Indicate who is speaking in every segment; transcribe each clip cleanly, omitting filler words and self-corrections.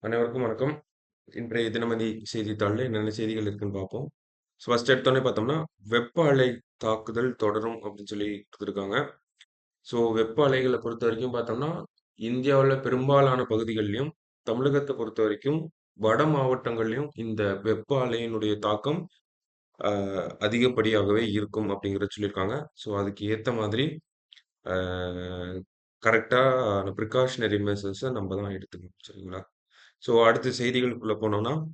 Speaker 1: அனைவருக்கும் வணக்கம். இன்றைய தினமதி செய்தித்தாள்ல என்னென்ன செய்திகள் இருக்குன்னு பார்ப்போம். ஃபர்ஸ்ட் எடுத்தோனே பார்த்தோம்னா, வெப்ப அலை தாக்குதல் தொடரும் அப்படின்னு சொல்லி குடுத்துருக்காங்க. வெப்ப அலைகள பொறுத்தவரைக்கும் பார்த்தோம்னா, இந்தியாவுல பெரும்பாலான பகுதிகள்லயும், தமிழகத்த பொறுத்தவரைக்கும் வட மாவட்டங்கள்லயும் இந்த வெப்ப அலையினுடைய தாக்கம் அ அதிகப்படியாகவே இருக்கும் அப்படிங்கிறத சொல்லியிருக்காங்க. அதுக்கு ஏத்த மாதிரி அ கரெக்ட்டான பிரிகாஷனரி மெஷர்ஸ நம்ம தான் எடுத்துக்கணும். சரிங்களா? அடுத்த செய்திகளுக்குள்ள போனோம்னா,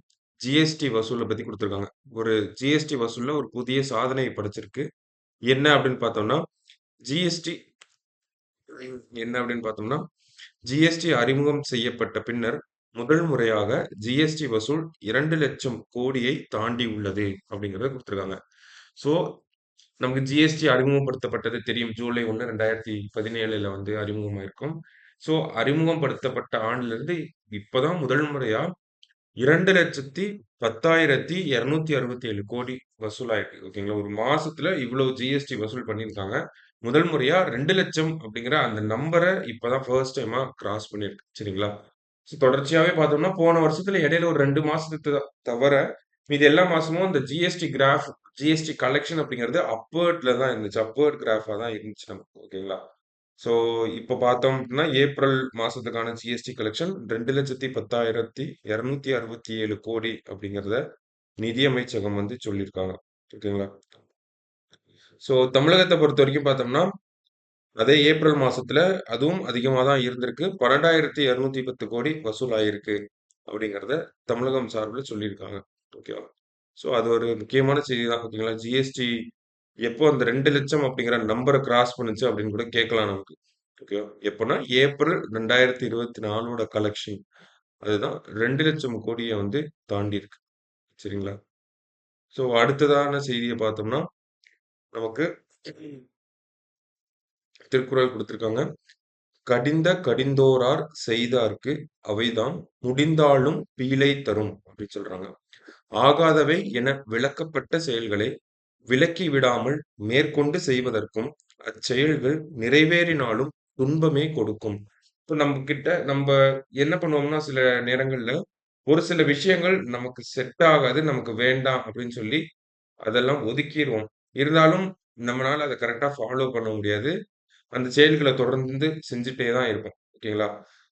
Speaker 1: ஜிஎஸ்டி வசூல பத்தி குடுத்துருக்காங்க. ஒரு ஜிஎஸ்டி வசூல்ல ஒரு புதிய சாதனை படைச்சிருக்கு. என்ன அப்படின்னு பார்த்தோம்னா, ஜிஎஸ்டி என்ன அப்படின்னு பார்த்தோம்னா, ஜிஎஸ்டி அறிமுகம் செய்யப்பட்ட பின்னர், முதல் முறையாக ஜிஎஸ்டி வசூல் 2,00,000 கோடியை தாண்டி உள்ளது அப்படிங்கிறத குடுத்துருக்காங்க. ஸோ, நமக்கு ஜிஎஸ்டி அறிமுகப்படுத்தப்பட்டது தெரியும். ஜூலை 1, 2017ல வந்து அறிமுகமாயிருக்கும். அறிமுகப்படுத்தப்பட்ட ஆண்டிலிருந்து இப்பதான் முதல் முறையா 2,10,267 கோடி வசூலாயிருக்கு. ஓகேங்களா. ஒரு மாசத்துல இவ்வளவு ஜிஎஸ்டி வசூல் பண்ணியிருக்காங்க. முதல் முறையா 2,00,000 அப்படிங்கிற அந்த நம்பர இப்பதான் ஃபர்ஸ்ட் டைமா கிராஸ் பண்ணியிருக்கு. சரிங்களா. தொடர்ச்சியாவே பார்த்தோம்னா, போன வருஷத்துல இடையில ஒரு 2 மாசத்த தவிர, மீதி எல்லா மாசமும் இந்த ஜிஎஸ்டி கலெக்ஷன் அப்படிங்கிறது அப்பவர்ட்ல தான் இருந்துச்சு. அப்பவர்ட் கிராஃபா தான் இருந்துச்சு நமக்கு. ஓகேங்களா. ஸோ, இப்ப பார்த்தோம் அப்படின்னா, ஏப்ரல் மாசத்துக்கான ஜிஎஸ்டி கலெக்ஷன் 2,10,267 கோடி அப்படிங்கிறத நிதி அமைச்சகம் வந்து சொல்லியிருக்காங்க. ஓகேங்களா. தமிழகத்த பொறுத்தவரைக்கும் பார்த்தோம்னா, அதே ஏப்ரல் மாசத்துல அதுவும் அதிகமா தான் இருந்திருக்கு. 12,210 கோடி வசூல் ஆயிருக்கு அப்படிங்கிறத தமிழகம் சார்புல சொல்லியிருக்காங்க. ஓகேவா. அது ஒரு முக்கியமான செய்தி தான். ஓகேங்களா. ஜிஎஸ்டி எப்போ அந்த 2,00,000 அப்படிங்கிற நம்பர கிராஸ் பண்ணுச்சு அப்படின்னு கூட கேட்கலாம் நமக்கு. ஓகேவா. எப்போன்னா ஏப்ரல் 2024ஓட கலெக்ஷன். அதுதான் 2,00,000 கோடிய வந்து தாண்டியிருக்கு. சரிங்களா. அடுத்ததான செய்திய பார்த்தோம்னா, நமக்கு திருக்குறள் குடுத்திருக்காங்க. "கடிந்த கடிந்தோரார் செய்தார்க்கு அவைதாம் முடிந்தாலும் பீழை தரும்" அப்படின்னு சொல்றாங்க. ஆகாதவை என விலக்கப்பட்ட செயல்களை விலக்கி விடாமல் மேற்கொண்டு செய்வதற்கும், அச்செயல்கள் நிறைவேறினாலும் துன்பமே கொடுக்கும். இப்ப நம்ப என்ன பண்ணுவோம்னா, சில நேரங்கள்ல ஒரு சில விஷயங்கள் நமக்கு செட் ஆகாது, நமக்கு வேண்டாம் அப்படின்னு சொல்லி அதெல்லாம் ஒதுக்கிருவோம். இருந்தாலும் நம்மனால அத கரெக்ட்டா ஃபாலோ பண்ண முடியாது. அந்த செயல்கள தொடர்ந்து செஞ்சுட்டே தான் இருப்போம். ஓகேங்களா?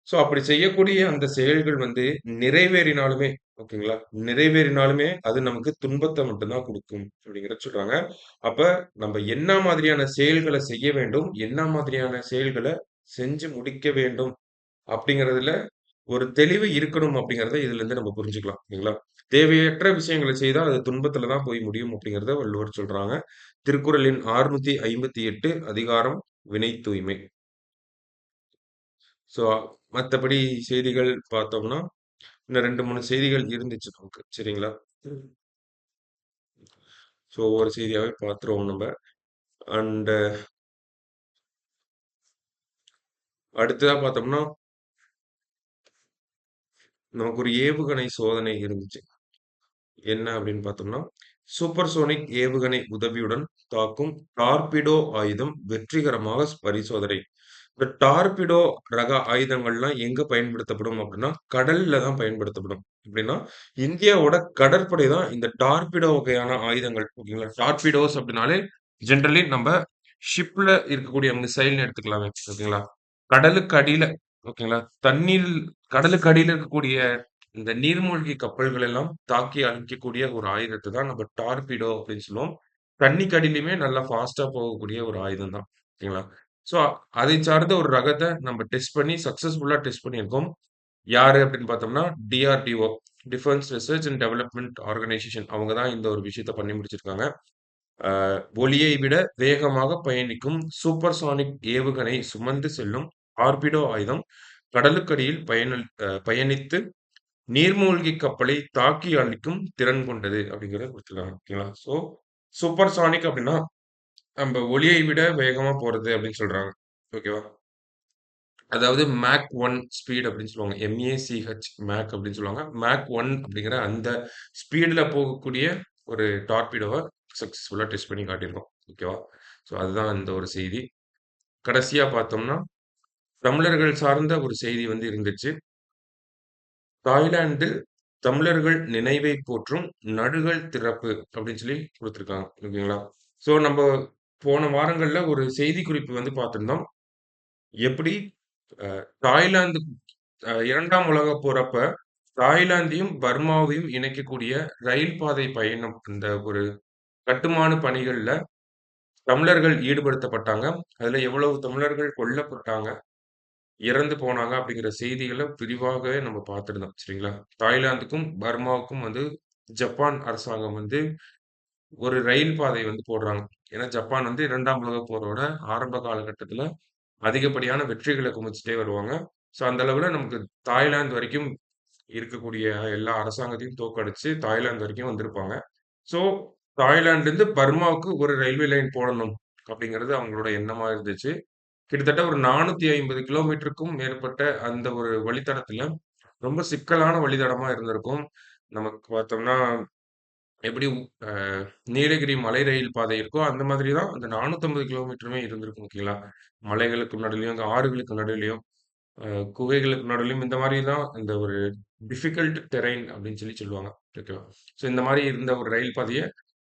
Speaker 1: அப்படி செய்யக்கூடிய அந்த செயல்கள் வந்து நிறைவேறினாலுமே ஓகேங்களா? நிறைவேறினாலுமே அது நமக்கு துன்பத்த மட்டும் தான் குடுக்கும் அப்படிங்கிறத சொல்றாங்க. அப்ப நம்ம என்ன மாதிரியான செயல்கள செய்ய வேண்டும்? என்ன மாதிரியான செயல்கள செஞ்சு முடிக்க வேண்டும்? அப்படிங்கிறதுல ஒரு தெளிவு இருக்கணும் அப்படிங்கிறத இதிலிருந்து நம்ம புரிஞ்சுக்கலாம். இல்லைங்களா? தேவையற்ற விஷயங்கள செய்தா அது துன்பத்தில தான் போய் முடியும் அப்படிங்கிறத வள்ளுவர் சொல்றாங்க. திருக்குறளின் 658 அதிகாரம் வினை தூய்மை. ஸோ மத்தபடி செய்திகள் பார்த்தோம்னா, இன்னும் 2, 3 செய்திகள் இருந்துச்சு நமக்கு. சரிங்களா? ம். ஒவ்வொரு செய்தியாவே பார்த்துருவோம் நம்ப. அண்ட் அடுத்ததா பார்த்தோம்னா, நமக்கு ஒரு ஏவுகணை சோதனை இருந்துச்சு. என்ன அப்படின்னு பார்த்தோம்னா, சூப்பர்சோனிக் ஏவுகணை உதவியுடன் தாக்கும் டார்பிடோ ஆயுதம் வெற்றிகரமாக பரிசோதனை. இந்த டார்பிடோ ரக ஆயுதங்கள்லாம் எங்க பயன்படுத்தப்படும் அப்படின்னா, கடல்ல தான் பயன்படுத்தப்படும். எப்படின்னா, இந்தியாவோட கடற்படை தான் இந்த டார்பிடோ வகையான ஆயுதங்கள். ஓகேங்களா. டார்பிடோஸ் அப்படின்னாலே ஜெனரலி நம்ப ஷிப்ல இருக்கக்கூடிய மிசைல்ன்னு எடுத்துக்கலாமே. ஓகேங்களா. கடலுக்கு அடியில ஓகேங்களா. கடலுக்கு அடியில இருக்கக்கூடிய இந்த நீர்மூழ்கி கப்பல்கள் எல்லாம் தாக்கி அழிக்கக்கூடிய ஒரு ஆயுதத்த தான் நம்ம டார்பிடோ அப்படின்னு சொல்லுவோம். தண்ணிக்கு அடியிலயுமே நல்லா ஃபாஸ்ட்டா போகக்கூடிய ஒரு ஆயுதம் தான். ஓகேங்களா. ஸோ, அதை சார்ந்த ஒரு ரகத்த நம்ம டெஸ்ட் பண்ணி சக்சஸ்ஃபுல்லா டெஸ்ட் பண்ணியிருக்கோம். யாரு அப்படின்னு பார்த்தோம்னா, DRDO defence research and development organisation அவங்க தான் இந்த ஒரு விஷயத்த பண்ணி முடிச்சிருக்காங்க. அ ஒலியை விட வேகமாக பயணிக்கும் சூப்பர்சானிக் ஏவுகணை சுமந்து செல்லும் டார்பிடோ ஆயுதம் கடலுக்கடியில் பயணித்து நீர்மூழ்கி கப்பலை தாக்கி அழிக்கும் திறன் கொண்டது அப்படிங்கிறத குடுத்துருக்காங்க. ஓகேங்களா. சூப்பர்சானிக் அப்படின்னா, நம்ப ஒலியை விட வேகமா போறது அப்படின்னு சொல்றாங்க. ஓகேவா. அதாவது மேக் 1 ஸ்பீட் அப்படின்னு சொல்லுவாங்க. எம்ஏசிஹெச் மேக் அப்படின்னு சொல்லுவாங்க. மேக் 1 அப்படிங்கிற அந்த ஸ்பீடுல போகக்கூடிய ஒரு டார்பிடோவ சக்சஸ்ஃபுல்லா டெஸ்ட் பண்ணி காட்டியிருக்கோம். ஓகேவா. அதுதான் இந்த ஒரு செய்தி. கடைசியா பார்த்தோம்னா, தமிழர்கள் சார்ந்த ஒரு செய்தி வந்து இருந்துச்சு. தாய்லாந்தில் தமிழர்கள் நினைவை போற்றும் நடுகள் திறப்பு அப்படின்னு சொல்லி குடுத்துருக்காங்க. ஓகேங்களா? ஸோ நம்ப போன வாரங்கள்ல ஒரு செய்திக்குறிப்பு வந்து பார்த்திருந்தோம். எப்படி அ தாய்லாந்து 2ஆம் உலகப் போர் அப்ப தாய்லாந்தையும், பர்மாவையும் இணைக்கக்கூடிய ரயில் பாதை பயணம் அந்த ஒரு கட்டுமான பணிகள்ல தமிழர்கள் ஈடுபடுத்தப்பட்டாங்க. அதுல எவ்வளவு தமிழர்கள் கொல்லப்பட்டாங்க, இறந்து போனாங்க அப்படிங்கிற செய்திகள விரிவாகவே நம்ம பார்த்திருந்தோம். சரிங்களா? தாய்லாந்துக்கும், பர்மாவுக்கும் வந்து ஜப்பான் அரசாங்கம் வந்து ஒரு ரயில் பாதை வந்து போடுறாங்க. ஏன்னா ஜப்பான் வந்து 2ஆம் உலகப் போரோட ஆரம்ப காலகட்டத்தில அதிகப்படியான வெற்றிகள குமிச்சுட்டே வருவாங்க. ஸோ அந்த அளவுல நமக்கு தாய்லாந்து வரைக்கும் இருக்கக்கூடிய எல்லா அரசாங்கத்தையும் தோற்கடிச்சு தாய்லாந்து வரைக்கும் வந்திருப்பாங்க. ஸோ தாய்லாந்துலேருந்து பர்மாவுக்கு ஒரு ரயில்வே லைன் போடணும் அப்படிங்கிறது அவங்களோட எண்ணமா இருந்துச்சு. கிட்டத்தட்ட ஒரு 450 கிலோமீட்டருக்கும் மேற்பட்ட அந்த ஒரு வழித்தடத்துல ரொம்ப சிக்கலான வழித்தடமா இருந்திருக்கும். நமக்கு பார்த்தோம்னா எப்படி அ நீலகிரி மலை ரயில் பாதை இருக்கோ, அந்த மாதிரி தான் அந்த 450 கிலோமீட்டருமே இருந்திருக்கும் ஓகேங்களா. மலைகளுக்கு நடுவுலயும், அந்த ஆறுகளுக்கு நடுவுலயும், அ குகைகளுக்கு நடுவுலயும் இந்த மாரி தான் இந்த ஒரு டிஃபிகல்ட் டெரெயின் அப்படின்னு சொல்லி சொல்லுவாங்க. ஓகேவா. ஸோ இந்த மாரி இருந்த ஒரு ரயில் பாதைய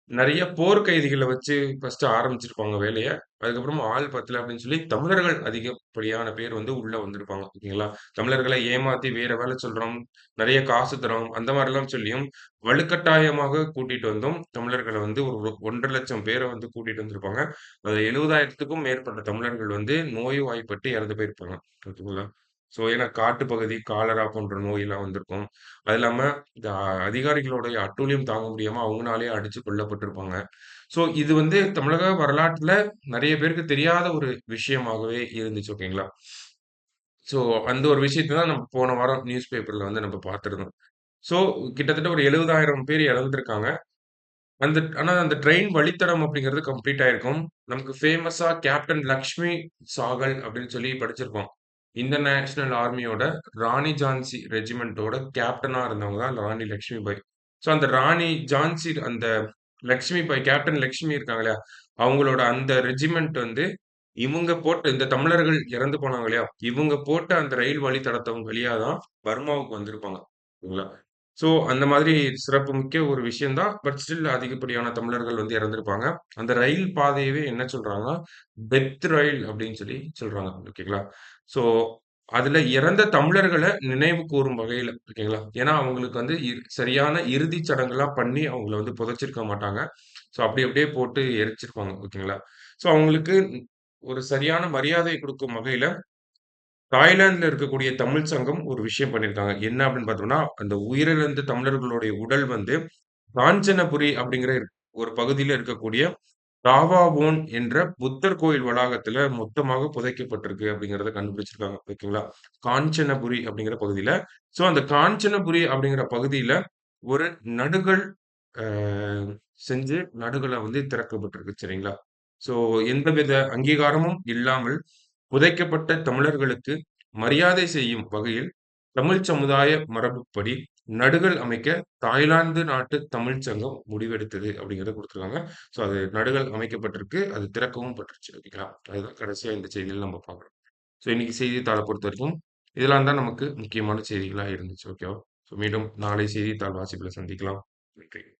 Speaker 1: நெறைய போர் கைதிகள வச்சு ஃபர்ஸ்ட்டு ஆரம்பிச்சிருப்பாங்க வேலைய. அதுக்கப்புறமா ஆள் பத்தல அப்படின்னு சொல்லி தமிழர்கள் அதிகப்படியான பேர் வந்து உள்ள வந்திருப்பாங்க. ஓகேங்களா. தமிழர்கள ஏமாத்தி வேற வேல சொல்றோம், நெறைய காசு தர்றோம், அந்த மாரிலாம் சொல்லியும் வலுக்கட்டாயமாக கூட்டிட்டு வந்தும் தமிழர்கள வந்து ஒரு 1,50,000 பேர வந்து கூட்டிட்டு வந்திருப்பாங்க. அதுல 70,000த்துக்கும் மேற்பட்ட தமிழர்கள் வந்து நோய்வாய்ப்பட்டு இறந்து போயிருப்பாங்க. ஓகேங்களா. ஸோ ஏன்னா காட்டுப்பகுதி, காலரா போன்ற நோயெல்லாம் வந்திருக்கும். அது இல்லாம இந்த அதிகாரிகளுடைய அட்டூழியம் தாங்க முடியாம அவங்கனாலேயே அடிச்சு கொல்லப்பட்டிருப்பாங்க. ஸோ இது வந்து தமிழக வரலாற்றுல நெறைய பேருக்கு தெரியாத ஒரு விஷயமாகவே இருந்துச்சு. ஓகேங்களா. ஸோ அந்த ஒரு விஷயத்த தான் நம்ம போன வாரம் நியூஸ் பேப்பர்ல வந்து நம்ம பார்த்திருந்தோம். ஸோ கிட்டத்தட்ட ஒரு 70,000 பேர் இறந்திருக்காங்க. ஆனா அந்த ட்ரெயின் வழித்தடம் அப்படிங்கிறது கம்ப்ளீட் ஆயிருக்கும். நமக்கு ஃபேமஸா கேப்டன் லக்ஷ்மி சாகல் அப்படின்னு சொல்லி படிச்சிருப்போம். இந்தியன் நேஷனல் ஆர்மியோட ராணி ஜான்சி ரெஜிமென்ட்டோட கேப்டனா இருந்தவங்க தான் ராணி லக்ஷ்மிபாய். ஸோ அந்த ராணி ஜான்சி அந்த லக்ஷ்மிபாய் கேப்டன் லக்ஷ்மி இருக்காங்க இல்லையா? அவங்களோட அந்த ரெஜிமென்ட் வந்து இவங்க போட்ட இந்த தமிழர்கள் இறந்து போனாங்க இல்லையா? இவங்க போட்ட அந்த ரயில் வழித்தடத்தின் வழியா தான் பர்மாவுக்கு வந்திருப்பாங்க. சரிங்களா? ஸோ அந்த மாதிரி சிறப்புமிக்க ஒரு விஷயம் தான். பட் ஸ்டில் அதிகப்படியான தமிழர்கள் வந்து இறந்திருப்பாங்க. அந்த ரயில் பாதையவே என்ன சொல்றாங்கன்னா, டெத் ரயில் அப்படின்னு சொல்லி சொல்றாங்க. ஓகேங்களா? ஸோ அதுல இறந்த தமிழர்கள நினைவு கூரும் வகையில ஓகேங்களா? ஏன்னா அவங்களுக்கு வந்து சரியான இறுதிச் சடங்குலாம் பண்ணி அவங்கள வந்து புதைச்சிருக்க மாட்டாங்க. ஸோ அப்படி அப்படியே போட்டு எரிச்சிருப்பாங்க. ஓகேங்களா? ஸோ அவங்களுக்கு ஒரு சரியான மரியாதை குடுக்கும் வகையில தாய்லாந்துல இருக்கக்கூடிய தமிழ் சங்கம் ஒரு விஷயம் பண்ணியிருக்காங்க. என்ன அப்படின்னு பார்த்தோம்னா, அந்த உயிரிழந்த தமிழர்களுடைய உடல் வந்து காஞ்சனபுரி அப்படிங்கிற ஒரு பகுதியில இருக்கக்கூடிய ராவாவோன் என்ற புத்தர் கோயில் வளாகத்துல மொத்தமாக புதைக்கப்பட்டிருக்கு அப்படிங்கிறத கண்டுபிடிச்சிருக்காங்க. ஓகேங்களா. காஞ்சனபுரி அப்படிங்கிற பகுதியில. ஸோ அந்த காஞ்சனபுரி அப்படிங்கிற பகுதியில ஒரு நடுகள் அ செஞ்சு நடுகள வந்து திறக்கப்பட்டிருக்கு. சரிங்களா. ஸோ எந்தவித அங்கீகாரமும் இல்லாமல் புதைக்கப்பட்ட தமிழர்களுக்கு மரியாதை செய்யும் வகையில் தமிழ் சமுதாய மரபுப்படி நடுகள் அமைக்க தாய்லாந்து நாட்டு தமிழ்ச் சங்கம் முடிவெடுத்தது அப்படிங்கிறத குடுத்துருக்காங்க. ஸோ அது நடுகள் அமைக்கப்பட்டிருக்கு. அது திறக்கவும் பட்டுருச்சு. ஓகேங்களா. அதுதான் கடைசியா இந்த செய்தியில நம்ம பார்க்குறோம். ஸோ இன்னைக்கு செய்தித்தாள பொறுத்தவரைக்கும் இதெல்லாம் தான் நமக்கு முக்கியமான செய்திகளா இருந்துச்சு. ஓகேவா. ஸோ மீண்டும் நாளை செய்தித்தாள் வாசிப்புல சந்திக்கலாம். நன்றி.